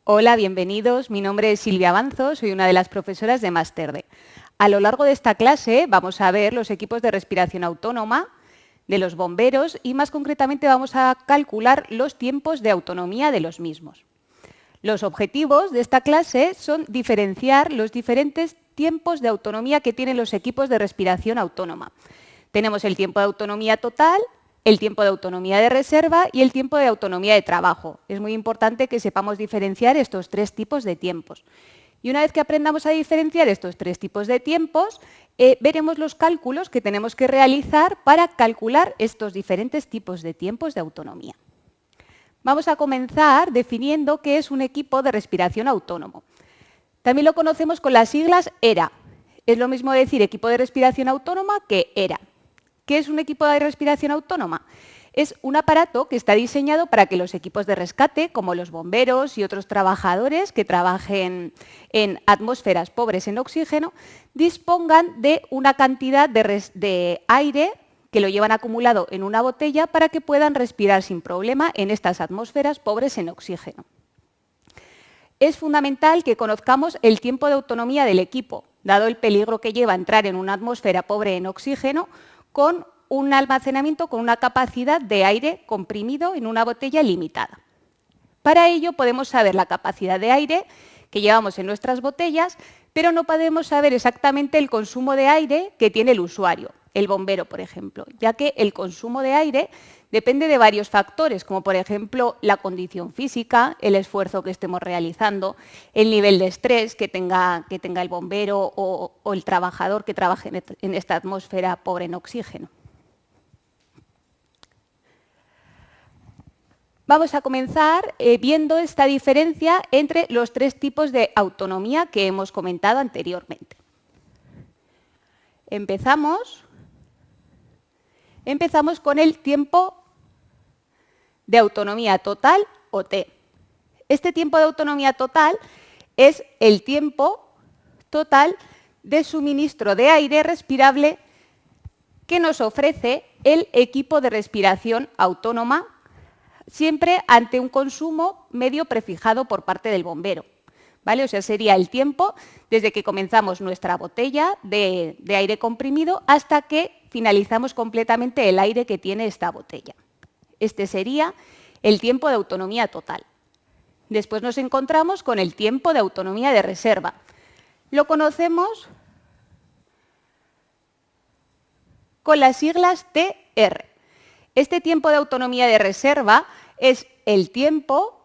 Hola, bienvenidos. Mi nombre es Silvia Avanzo, soy una de las profesoras de Máster D. A lo largo de esta clase vamos a ver los equipos de respiración autónoma de los bomberos y más concretamente vamos a calcular los tiempos de autonomía de los mismos. Los objetivos de esta clase son diferenciar los diferentes tiempos de autonomía que tienen los equipos de respiración autónoma. Tenemos el tiempo de autonomía total, el tiempo de autonomía de reserva y el tiempo de autonomía de trabajo. Es muy importante que sepamos diferenciar estos tres tipos de tiempos. Y una vez que aprendamos a diferenciar estos tres tipos de tiempos, veremos los cálculos que tenemos que realizar para calcular estos diferentes tipos de tiempos de autonomía. Vamos a comenzar definiendo qué es un equipo de respiración autónomo. También lo conocemos con las siglas ERA. Es lo mismo decir equipo de respiración autónoma que ERA. ¿Qué es un equipo de respiración autónoma? Es un aparato que está diseñado para que los equipos de rescate, como los bomberos y otros trabajadores que trabajen en atmósferas pobres en oxígeno, dispongan de una cantidad de aire que lo llevan acumulado en una botella para que puedan respirar sin problema en estas atmósferas pobres en oxígeno. Es fundamental que conozcamos el tiempo de autonomía del equipo, dado el peligro que lleva entrar en una atmósfera pobre en oxígeno con un almacenamiento con una capacidad de aire comprimido en una botella limitada. Para ello podemos saber la capacidad de aire que llevamos en nuestras botellas, pero no podemos saber exactamente el consumo de aire que tiene el usuario, el bombero, por ejemplo, ya que el consumo de aire depende de varios factores, como por ejemplo la condición física, el esfuerzo que estemos realizando, el nivel de estrés que tenga el bombero o el trabajador que trabaje en esta atmósfera pobre en oxígeno. Vamos a comenzar viendo esta diferencia entre los tres tipos de autonomía que hemos comentado anteriormente. Empezamos con el tiempo de autonomía total o T. Este tiempo de autonomía total es el tiempo total de suministro de aire respirable que nos ofrece el equipo de respiración autónoma, siempre ante un consumo medio prefijado por parte del bombero. ¿Vale? O sea, sería el tiempo desde que comenzamos nuestra botella de aire comprimido hasta que finalizamos completamente el aire que tiene esta botella. Este sería el tiempo de autonomía total. Después nos encontramos con el tiempo de autonomía de reserva. Lo conocemos con las siglas TR. Este tiempo de autonomía de reserva es el tiempo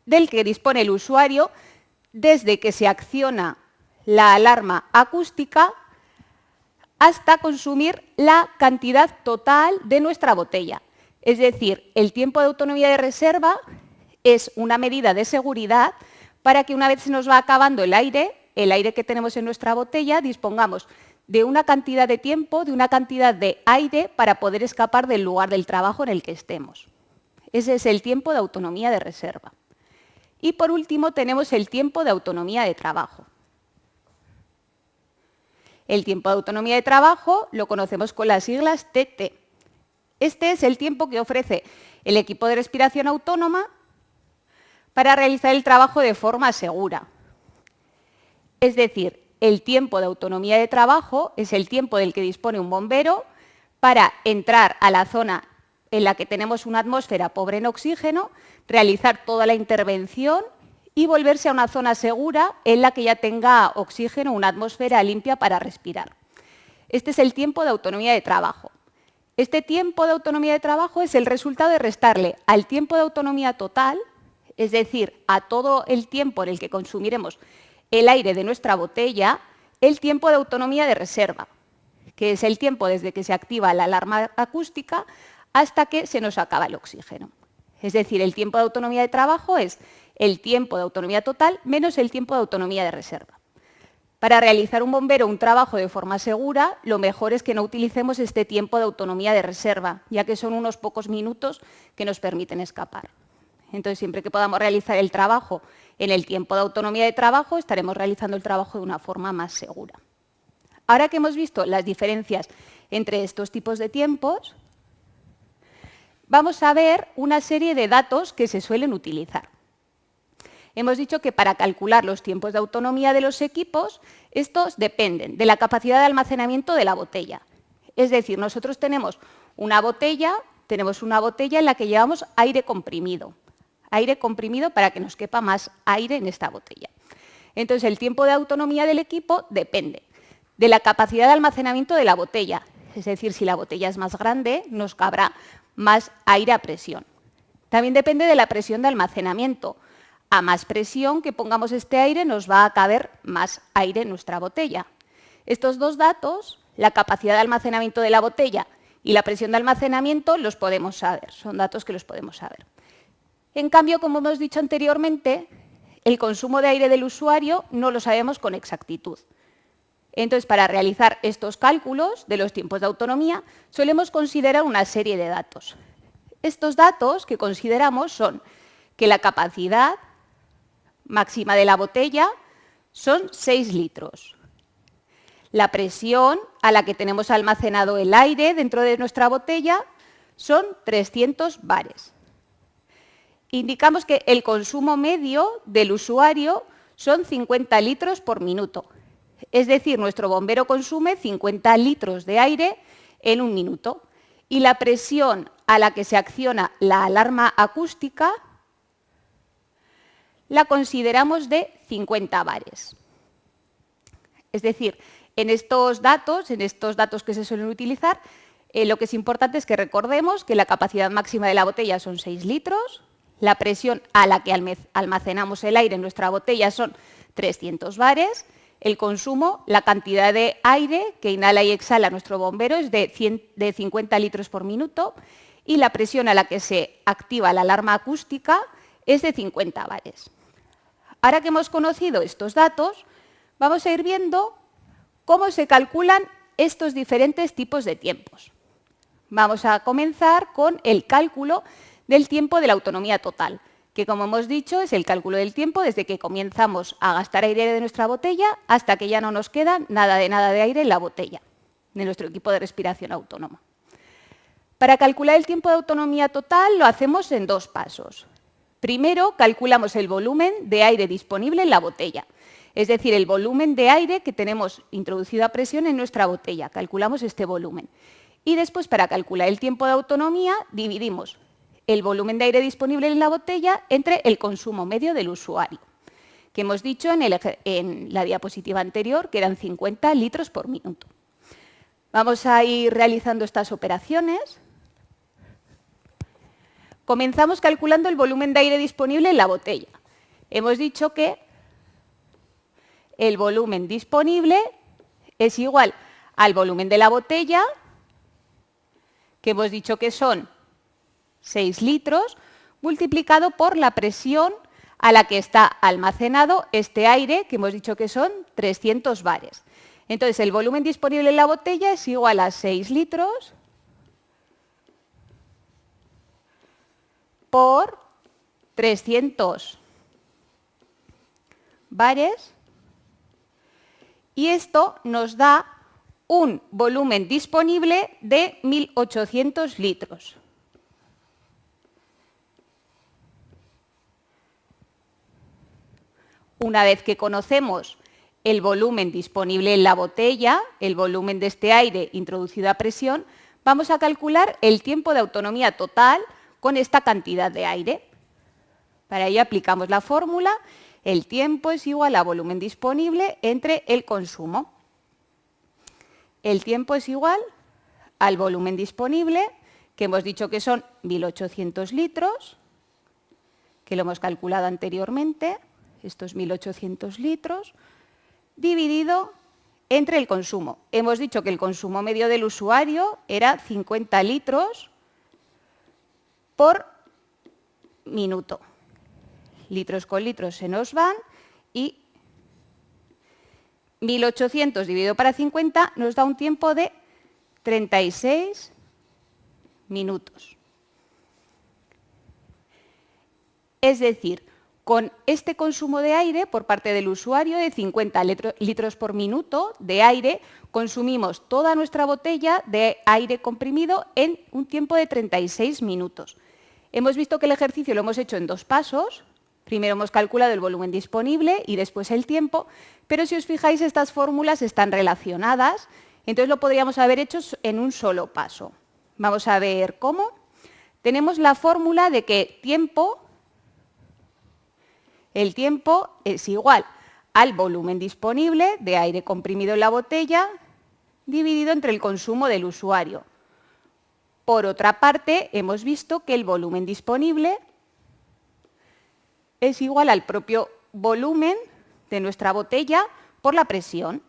del que dispone el usuario desde que se acciona la alarma acústica hasta consumir la cantidad total de nuestra botella. Es decir, el tiempo de autonomía de reserva es una medida de seguridad para que una vez se nos va acabando el aire que tenemos en nuestra botella, dispongamos de una cantidad de tiempo, de una cantidad de aire para poder escapar del lugar del trabajo en el que estemos. Ese es el tiempo de autonomía de reserva. Y por último tenemos el tiempo de autonomía de trabajo. El tiempo de autonomía de trabajo lo conocemos con las siglas TT. Este es el tiempo que ofrece el equipo de respiración autónoma para realizar el trabajo de forma segura. Es decir, el tiempo de autonomía de trabajo es el tiempo del que dispone un bombero para entrar a la zona en la que tenemos una atmósfera pobre en oxígeno, realizar toda la intervención y volverse a una zona segura en la que ya tenga oxígeno, una atmósfera limpia para respirar. Este es el tiempo de autonomía de trabajo. Este tiempo de autonomía de trabajo es el resultado de restarle al tiempo de autonomía total, es decir, a todo el tiempo en el que consumiremos el aire de nuestra botella, el tiempo de autonomía de reserva, que es el tiempo desde que se activa la alarma acústica hasta que se nos acaba el oxígeno. Es decir, el tiempo de autonomía de trabajo es el tiempo de autonomía total menos el tiempo de autonomía de reserva. Para realizar un bombero un trabajo de forma segura, lo mejor es que no utilicemos este tiempo de autonomía de reserva, ya que son unos pocos minutos que nos permiten escapar. Entonces, siempre que podamos realizar el trabajo en el tiempo de autonomía de trabajo, estaremos realizando el trabajo de una forma más segura. Ahora que hemos visto las diferencias entre estos tipos de tiempos, vamos a ver una serie de datos que se suelen utilizar. Hemos dicho que para calcular los tiempos de autonomía de los equipos, estos dependen de la capacidad de almacenamiento de la botella. Es decir, nosotros tenemos una botella en la que llevamos aire comprimido para que nos quepa más aire en esta botella. Entonces, el tiempo de autonomía del equipo depende de la capacidad de almacenamiento de la botella. Es decir, si la botella es más grande, nos cabrá más aire a presión. También depende de la presión de almacenamiento. A más presión que pongamos este aire, nos va a caber más aire en nuestra botella. Estos dos datos, la capacidad de almacenamiento de la botella y la presión de almacenamiento, los podemos saber. Son datos que los podemos saber. En cambio, como hemos dicho anteriormente, el consumo de aire del usuario no lo sabemos con exactitud. Entonces, para realizar estos cálculos de los tiempos de autonomía, solemos considerar una serie de datos. Estos datos que consideramos son que la capacidad máxima de la botella son 6 litros. La presión a la que tenemos almacenado el aire dentro de nuestra botella son 300 bares. Indicamos que el consumo medio del usuario son 50 litros por minuto. Es decir, nuestro bombero consume 50 litros de aire en un minuto. Y la presión a la que se acciona la alarma acústica la consideramos de 50 bares. Es decir, en estos datos que se suelen utilizar, lo que es importante es que recordemos que la capacidad máxima de la botella son 6 litros, la presión a la que almacenamos el aire en nuestra botella son 300 bares, el consumo, la cantidad de aire que inhala y exhala nuestro bombero es de 50 litros por minuto y la presión a la que se activa la alarma acústica es de 50 bares. Ahora que hemos conocido estos datos, vamos a ir viendo cómo se calculan estos diferentes tipos de tiempos. Vamos a comenzar con el cálculo del tiempo de la autonomía total, que como hemos dicho es el cálculo del tiempo desde que comenzamos a gastar aire de nuestra botella hasta que ya no nos queda nada de aire en la botella, de nuestro equipo de respiración autónoma. Para calcular el tiempo de autonomía total lo hacemos en 2 pasos. Primero, calculamos el volumen de aire disponible en la botella, es decir, el volumen de aire que tenemos introducido a presión en nuestra botella. Calculamos este volumen. Y después, para calcular el tiempo de autonomía, dividimos el volumen de aire disponible en la botella entre el consumo medio del usuario, que hemos dicho en la diapositiva anterior que eran 50 litros por minuto. Vamos a ir realizando estas operaciones. Comenzamos calculando el volumen de aire disponible en la botella. Hemos dicho que el volumen disponible es igual al volumen de la botella, que hemos dicho que son 6 litros, multiplicado por la presión a la que está almacenado este aire, que hemos dicho que son 300 bares. Entonces, el volumen disponible en la botella es igual a 6 litros por 300 bares, y esto nos da un volumen disponible de 1.800 litros. Una vez que conocemos el volumen disponible en la botella, el volumen de este aire introducido a presión, vamos a calcular el tiempo de autonomía total con esta cantidad de aire. Para ello aplicamos la fórmula, el tiempo es igual a volumen disponible entre el consumo. El tiempo es igual al volumen disponible, que hemos dicho que son 1.800 litros, que lo hemos calculado anteriormente, estos 1.800 litros, dividido entre el consumo. Hemos dicho que el consumo medio del usuario era 50 litros por minuto. Litros con litros se nos van y 1.800 dividido para 50 nos da un tiempo de 36 minutos. Es decir, con este consumo de aire por parte del usuario de 50 litros por minuto de aire, consumimos toda nuestra botella de aire comprimido en un tiempo de 36 minutos. Hemos visto que el ejercicio lo hemos hecho en 2 pasos. Primero hemos calculado el volumen disponible y después el tiempo, pero si os fijáis estas fórmulas están relacionadas, entonces lo podríamos haber hecho en un solo paso. Vamos a ver cómo. Tenemos la fórmula de que el tiempo es igual al volumen disponible de aire comprimido en la botella dividido entre el consumo del usuario. Por otra parte, hemos visto que el volumen disponible es igual al propio volumen de nuestra botella por la presión.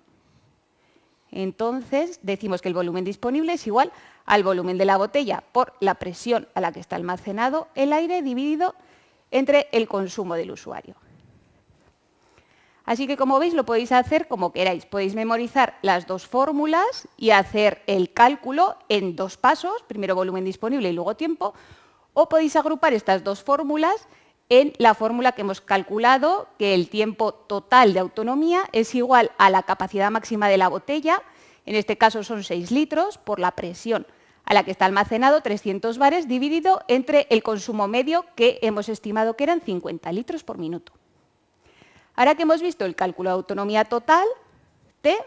Entonces, decimos que el volumen disponible es igual al volumen de la botella por la presión a la que está almacenado el aire dividido entre el consumo del usuario. Así que, como veis, lo podéis hacer como queráis. Podéis memorizar las dos fórmulas y hacer el cálculo en dos pasos, primero volumen disponible y luego tiempo, o podéis agrupar estas dos fórmulas en la fórmula que hemos calculado, que el tiempo total de autonomía es igual a la capacidad máxima de la botella, en este caso son 6 litros, por la presión a la que está almacenado, 300 bares, dividido entre el consumo medio, que hemos estimado que eran 50 litros por minuto. Ahora que hemos visto el cálculo de autonomía total, T,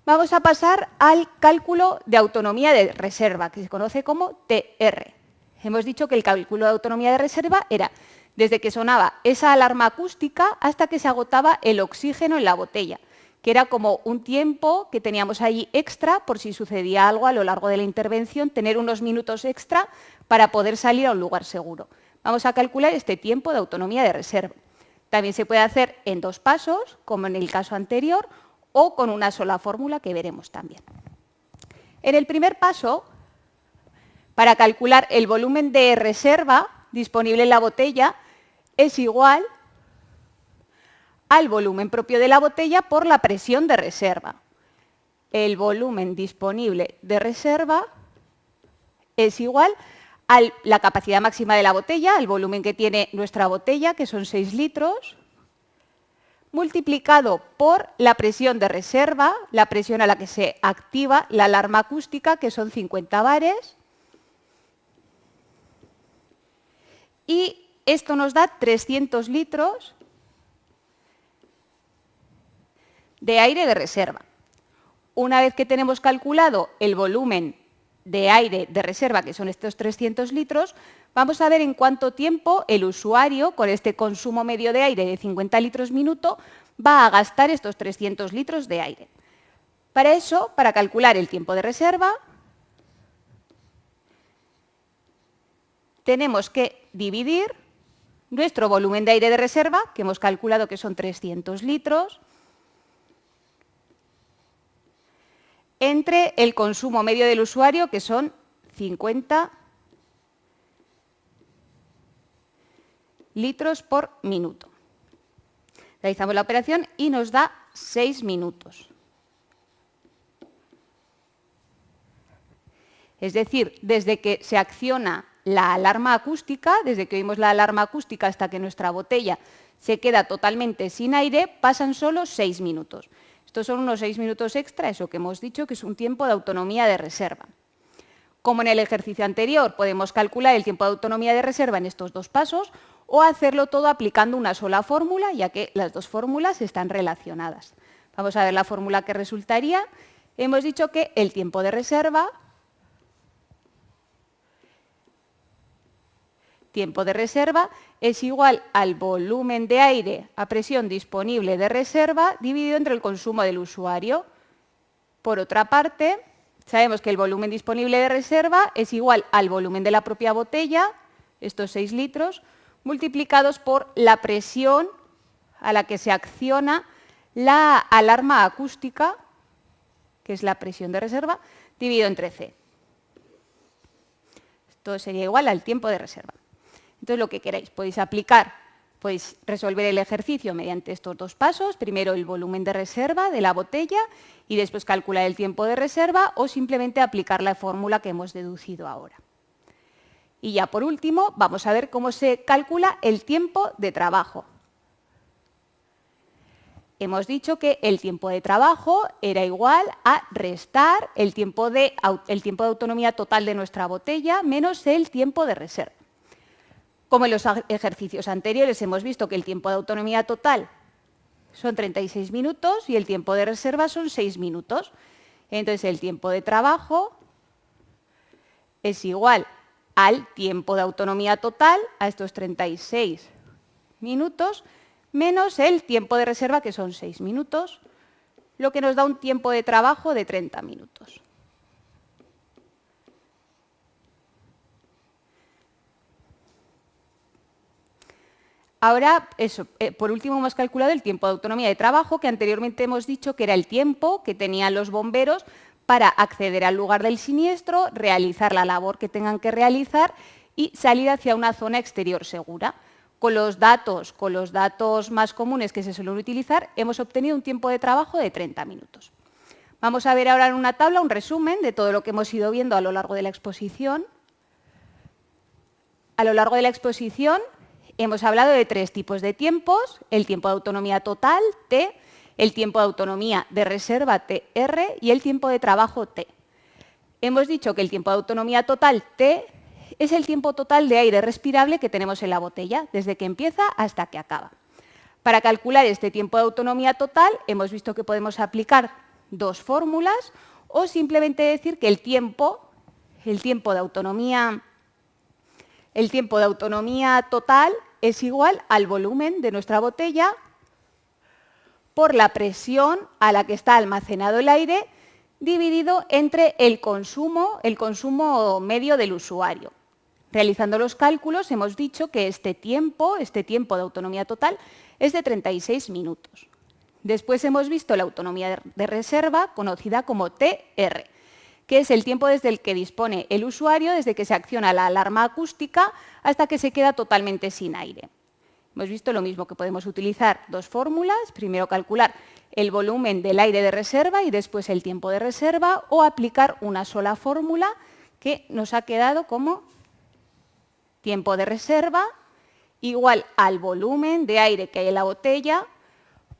vamos a pasar al cálculo de autonomía de reserva, que se conoce como TR. Hemos dicho que el cálculo de autonomía de reserva era desde que sonaba esa alarma acústica hasta que se agotaba el oxígeno en la botella, que era como un tiempo que teníamos ahí extra por si sucedía algo a lo largo de la intervención, tener unos minutos extra para poder salir a un lugar seguro. Vamos a calcular este tiempo de autonomía de reserva. También se puede hacer en dos pasos, como en el caso anterior, o con una sola fórmula que veremos también. En el primer paso, para calcular el volumen de reserva disponible en la botella, es igual al volumen propio de la botella por la presión de reserva. El volumen disponible de reserva es igual a la capacidad máxima de la botella, el volumen que tiene nuestra botella, que son 6 litros, multiplicado por la presión de reserva, la presión a la que se activa la alarma acústica, que son 50 bares, y esto nos da 300 litros de aire de reserva. Una vez que tenemos calculado el volumen de aire de reserva, que son estos 300 litros, vamos a ver en cuánto tiempo el usuario, con este consumo medio de aire de 50 litros minuto, va a gastar estos 300 litros de aire. Para eso, para calcular el tiempo de reserva, tenemos que dividir nuestro volumen de aire de reserva, que hemos calculado que son 300 litros, entre el consumo medio del usuario, que son 50 litros por minuto. Realizamos la operación y nos da 6 minutos. Es decir, desde que se acciona la alarma acústica, desde que oímos la alarma acústica hasta que nuestra botella se queda totalmente sin aire, pasan solo 6 minutos. Estos son unos 6 minutos extra, eso que hemos dicho que es un tiempo de autonomía de reserva. Como en el ejercicio anterior, podemos calcular el tiempo de autonomía de reserva en estos dos pasos o hacerlo todo aplicando una sola fórmula, ya que las dos fórmulas están relacionadas. Vamos a ver la fórmula que resultaría. Hemos dicho que el tiempo de reserva es igual al volumen de aire a presión disponible de reserva dividido entre el consumo del usuario. Por otra parte, sabemos que el volumen disponible de reserva es igual al volumen de la propia botella, estos 6 litros, multiplicados por la presión a la que se acciona la alarma acústica, que es la presión de reserva, dividido entre C. Esto sería igual al tiempo de reserva. Entonces, lo que queráis, podéis aplicar, podéis resolver el ejercicio mediante estos dos pasos, primero el volumen de reserva de la botella y después calcular el tiempo de reserva o simplemente aplicar la fórmula que hemos deducido ahora. Y ya por último, vamos a ver cómo se calcula el tiempo de trabajo. Hemos dicho que el tiempo de trabajo era igual a restar el tiempo de autonomía total de nuestra botella menos el tiempo de reserva. Como en los ejercicios anteriores hemos visto que el tiempo de autonomía total son 36 minutos y el tiempo de reserva son 6 minutos. Entonces el tiempo de trabajo es igual al tiempo de autonomía total, a estos 36 minutos, menos el tiempo de reserva, que son 6 minutos, lo que nos da un tiempo de trabajo de 30 minutos. Ahora, por último hemos calculado el tiempo de autonomía de trabajo, que anteriormente hemos dicho que era el tiempo que tenían los bomberos para acceder al lugar del siniestro, realizar la labor que tengan que realizar y salir hacia una zona exterior segura. Con los datos más comunes que se suelen utilizar, hemos obtenido un tiempo de trabajo de 30 minutos. Vamos a ver ahora en una tabla un resumen de todo lo que hemos ido viendo a lo largo de la exposición. A lo largo de la exposición hemos hablado de 3 tipos de tiempos: el tiempo de autonomía total, T, el tiempo de autonomía de reserva, TR, y el tiempo de trabajo, T. Hemos dicho que el tiempo de autonomía total, T, es el tiempo total de aire respirable que tenemos en la botella, desde que empieza hasta que acaba. Para calcular este tiempo de autonomía total, hemos visto que podemos aplicar 2 fórmulas o simplemente decir que el tiempo de autonomía total es igual al volumen de nuestra botella por la presión a la que está almacenado el aire dividido entre el consumo medio del usuario. Realizando los cálculos hemos dicho que este tiempo de autonomía total es de 36 minutos. Después hemos visto la autonomía de reserva, conocida como TR, que es el tiempo desde el que dispone el usuario, desde que se acciona la alarma acústica hasta que se queda totalmente sin aire. Hemos visto lo mismo, que podemos utilizar 2 fórmulas: primero calcular el volumen del aire de reserva y después el tiempo de reserva, o aplicar una sola fórmula que nos ha quedado como tiempo de reserva igual al volumen de aire que hay en la botella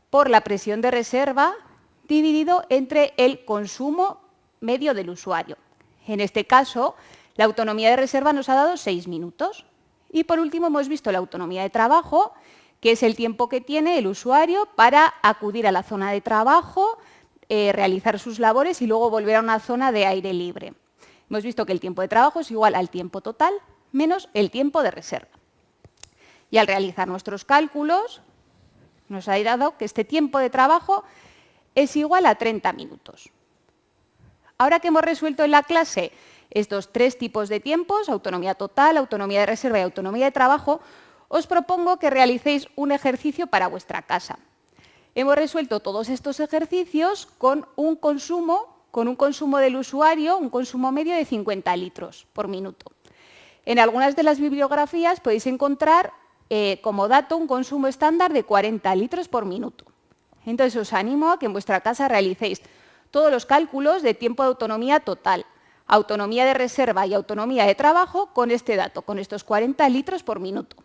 por la presión de reserva dividido entre el consumo medio del usuario. En este caso, la autonomía de reserva nos ha dado 6 minutos. Y por último hemos visto la autonomía de trabajo, que es el tiempo que tiene el usuario para acudir a la zona de trabajo, realizar sus labores y luego volver a una zona de aire libre. Hemos visto que el tiempo de trabajo es igual al tiempo total menos el tiempo de reserva. Y al realizar nuestros cálculos, nos ha dado que este tiempo de trabajo es igual a 30 minutos. Ahora que hemos resuelto en la clase estos 3 tipos de tiempos, autonomía total, autonomía de reserva y autonomía de trabajo, os propongo que realicéis un ejercicio para vuestra casa. Hemos resuelto todos estos ejercicios con un consumo del usuario, un consumo medio de 50 litros por minuto. En algunas de las bibliografías podéis encontrar como dato un consumo estándar de 40 litros por minuto. Entonces os animo a que en vuestra casa realicéis todos los cálculos de tiempo de autonomía total, autonomía de reserva y autonomía de trabajo con este dato, con estos 40 litros por minuto.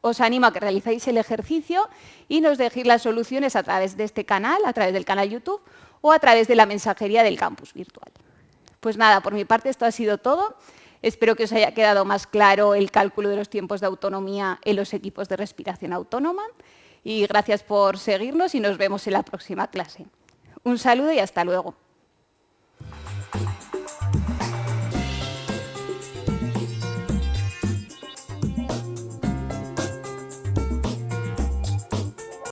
Os animo a que realicéis el ejercicio y nos dejéis las soluciones a través de este canal, a través del canal YouTube o a través de la mensajería del campus virtual. Pues nada, por mi parte esto ha sido todo. Espero que os haya quedado más claro el cálculo de los tiempos de autonomía en los equipos de respiración autónoma. Y gracias por seguirnos y nos vemos en la próxima clase. Un saludo y hasta luego.